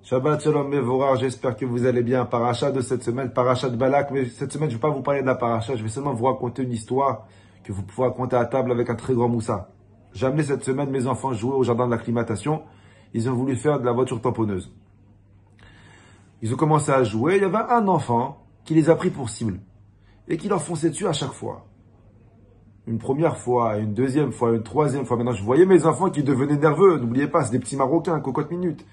Shabbat Shalom Mevorah, j'espère que vous allez bien. Paracha de cette semaine, paracha de Balak, mais cette semaine je ne vais pas vous parler de la paracha, je vais seulement vous raconter une histoire que vous pouvez raconter à table avec un très grand moussa. J'ai amené cette semaine mes enfants jouer au jardin de l'acclimatation, ils ont voulu faire de la voiture tamponneuse. Ils ont commencé à jouer, il y avait un enfant qui les a pris pour cible et qui leur fonçait dessus à chaque fois. Une première fois, une deuxième fois, une troisième fois. Maintenant, je voyais mes enfants qui devenaient nerveux. N'oubliez pas, c'est des petits Marocains, cocotte minute.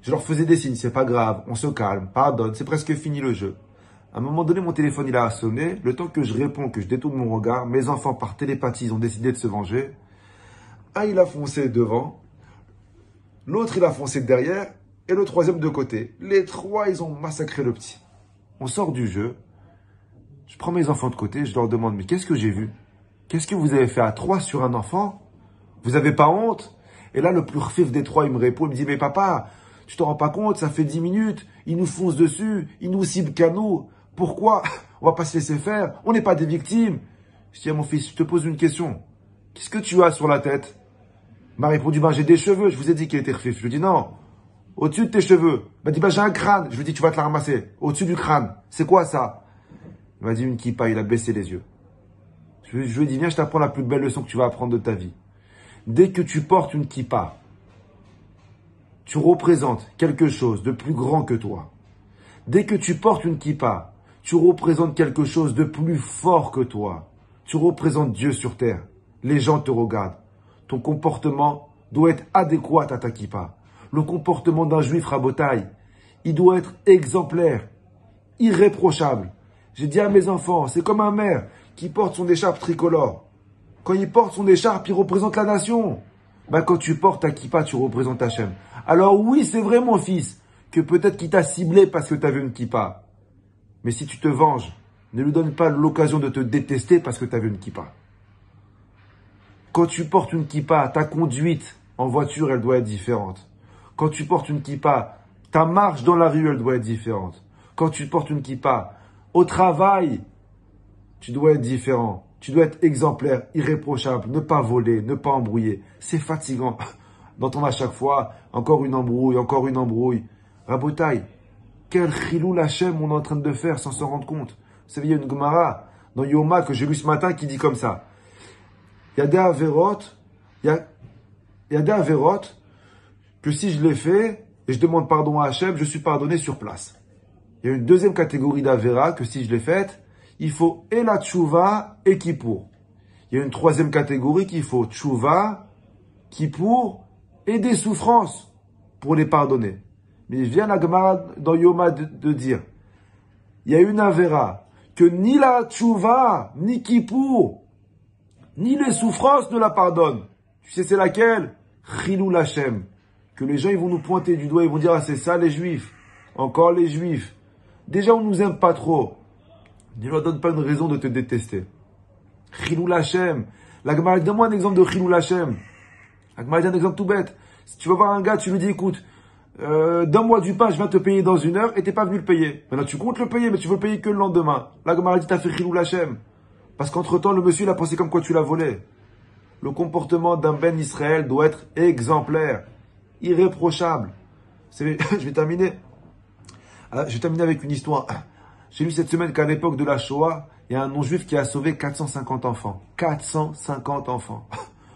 Je leur faisais des signes, c'est pas grave, on se calme, pardonne, c'est presque fini le jeu. À un moment donné, mon téléphone il a sonné. Le temps que je réponds, que je détourne mon regard, mes enfants par télépathie, ils ont décidé de se venger. Un, il a foncé devant. L'autre, il a foncé derrière. Et le troisième de côté. Les trois, ils ont massacré le petit. On sort du jeu. Je prends mes enfants de côté, je leur demande, mais qu'est-ce que j'ai vu? Qu'est-ce que vous avez fait à trois sur un enfant? Vous avez pas honte? Et là, le plus refif des trois, il me répond, il me dit, mais papa, tu te rends pas compte, ça fait 10 minutes, ils nous foncent dessus, ils nous ciblent qu'à nous. Pourquoi? On va pas se laisser faire, on n'est pas des victimes. Je dis à mon fils, je te pose une question. Qu'est-ce que tu as sur la tête? Il m'a répondu, ben j'ai des cheveux, je vous ai dit qu'il était refif. Je lui dis, non, au-dessus de tes cheveux. Il m'a dit, ben j'ai un crâne. Je lui dis, tu vas te la ramasser. Au-dessus du crâne. C'est quoi ça? Il m'a dit une kippa, il a baissé les yeux. Je lui ai dit, viens, je t'apprends la plus belle leçon que tu vas apprendre de ta vie. Dès que tu portes une kippa, tu représentes quelque chose de plus grand que toi. Dès que tu portes une kippa, tu représentes quelque chose de plus fort que toi. Tu représentes Dieu sur terre. Les gens te regardent. Ton comportement doit être adéquat à ta kippa. Le comportement d'un juif rabotaille, il doit être exemplaire, irréprochable. J'ai dit à mes enfants, c'est comme un maire qui porte son écharpe tricolore. Quand il porte son écharpe, il représente la nation. Ben, quand tu portes ta kippa, tu représentes Hachem. Alors oui, c'est vrai mon fils, que peut-être qu'il t'a ciblé parce que tu avais une kippa. Mais si tu te venges, ne lui donne pas l'occasion de te détester parce que tu avais une kippa. Quand tu portes une kippa, ta conduite en voiture, elle doit être différente. Quand tu portes une kippa, ta marche dans la rue, elle doit être différente. Quand tu portes une kippa, au travail, tu dois être différent. Tu dois être exemplaire, irréprochable, ne pas voler, ne pas embrouiller. C'est fatigant d'entendre à chaque fois encore une embrouille, encore une embrouille. Rabotaille, quel chilou Hachem on est en train de faire sans s'en rendre compte. Vous savez, il y a une Gemara dans Yoma que j'ai lu ce matin qui dit comme ça. Il y a des avérotes, il y a des avérotes que si je les fais et je demande pardon à Hachem, je suis pardonné sur place. Il y a une deuxième catégorie d'avéra que si je l'ai faite, il faut et la tchouva et kippour. Il y a une troisième catégorie qu'il faut tchouva, kippour et des souffrances pour les pardonner. Mais il vient la Gemara dans Yoma de dire, il y a une avéra que ni la tchouva, ni kippour, ni les souffrances ne la pardonnent. Tu sais c'est laquelle? Chilou Hachem. Que les gens ils vont nous pointer du doigt, ils vont dire, ah c'est ça les juifs. Encore les juifs. Déjà on nous aime pas trop. Ne leur donne pas une raison de te détester. Chilou Hachem. La Gemara, donne-moi un exemple de Chilou Hachem. La Gemara dit un exemple tout bête. Si tu vas voir un gars, tu lui dis, écoute, donne-moi du pain, je viens te payer dans 1 heure, et t'es pas venu le payer. Maintenant, tu comptes le payer, mais tu veux le payer que le lendemain. La Gemara dit, t'as fait Chilou Hachem. Parce qu'entre temps, le monsieur, il a pensé comme quoi tu l'as volé. Le comportement d'un Ben Israël doit être exemplaire, irréprochable. Je vais terminer avec une histoire. J'ai lu cette semaine qu'à l'époque de la Shoah, il y a un non-juif qui a sauvé 450 enfants. 450 enfants.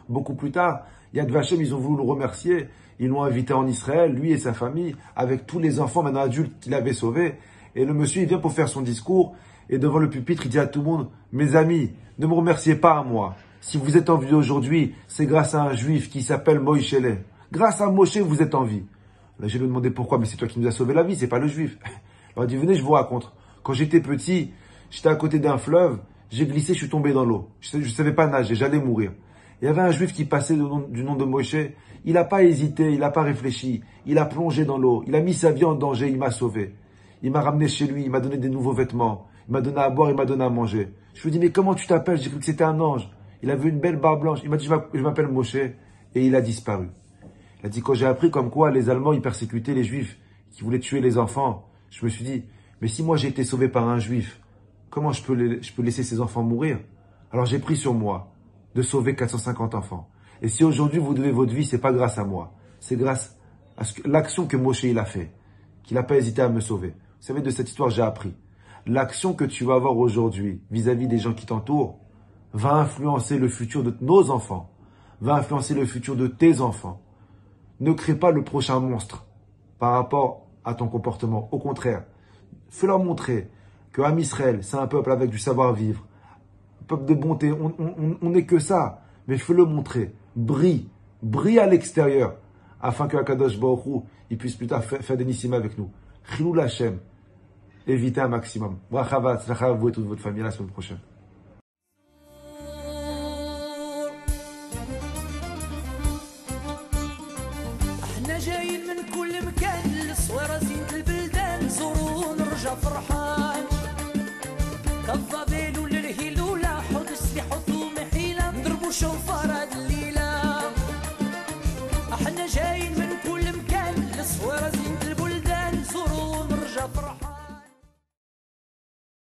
Beaucoup plus tard, Yad Vashem, ils ont voulu le remercier. Ils l'ont invité en Israël, lui et sa famille, avec tous les enfants maintenant adultes qu'il avait sauvés. Et le monsieur, il vient pour faire son discours. Et devant le pupitre, il dit à tout le monde, mes amis, ne me remerciez pas à moi. Si vous êtes en vie aujourd'hui, c'est grâce à un juif qui s'appelle Moïshele. Grâce à Moshe, vous êtes en vie. Là, je lui ai demandé pourquoi, mais c'est toi qui nous as sauvé la vie, c'est pas le juif. Alors il dit, venez, je vous raconte. Quand j'étais petit, j'étais à côté d'un fleuve, j'ai glissé, je suis tombé dans l'eau. Je savais pas nager, j'allais mourir. Il y avait un juif qui passait du nom de Moshe. Il n'a pas hésité, il n'a pas réfléchi. Il a plongé dans l'eau, il a mis sa vie en danger, il m'a sauvé. Il m'a ramené chez lui, il m'a donné des nouveaux vêtements. Il m'a donné à boire, il m'a donné à manger. Je lui ai dit, mais comment tu t'appelles? J'ai cru que c'était un ange. Il avait une belle barbe blanche. Il m'a dit, je m'appelle Moshe. Et il a disparu. Il a dit, quand j'ai appris comme quoi les Allemands, ils persécutaient les Juifs, qui voulaient tuer les enfants, je me suis dit, mais si moi j'ai été sauvé par un Juif, comment je peux laisser ces enfants mourir? Alors j'ai pris sur moi de sauver 450 enfants. Et si aujourd'hui vous devez votre vie, c'est pas grâce à moi. C'est grâce L'action que Moshe il a fait, qu'il n'a pas hésité à me sauver. Vous savez, de cette histoire, j'ai appris. L'action que tu vas avoir aujourd'hui vis-à-vis des gens qui t'entourent va influencer le futur de nos enfants, va influencer le futur de tes enfants. Ne crée pas le prochain monstre par rapport à ton comportement. Au contraire, fais-leur montrer que Am Israël, c'est un peuple avec du savoir-vivre, un peuple de bonté. On n'est que ça, mais fais-le montrer. Brille à l'extérieur, afin que Akadosh Baruch Hu, il puisse plus tard faire des nissim avec nous. Chilou Lachem, évitez un maximum. Brachavat, tzlacha, vous et toute votre famille, la semaine prochaine. احنا جايين من كل مكان للصويرة زينة البلدان نزورو ونرجع فرحان كالظبيل والرهيل ولا حوض السلاح وثوم حيلة نضربو شوفار هاد الليلة احنا جايين من كل مكان للصويرة زينة البلدان نزورو ونرجع فرحان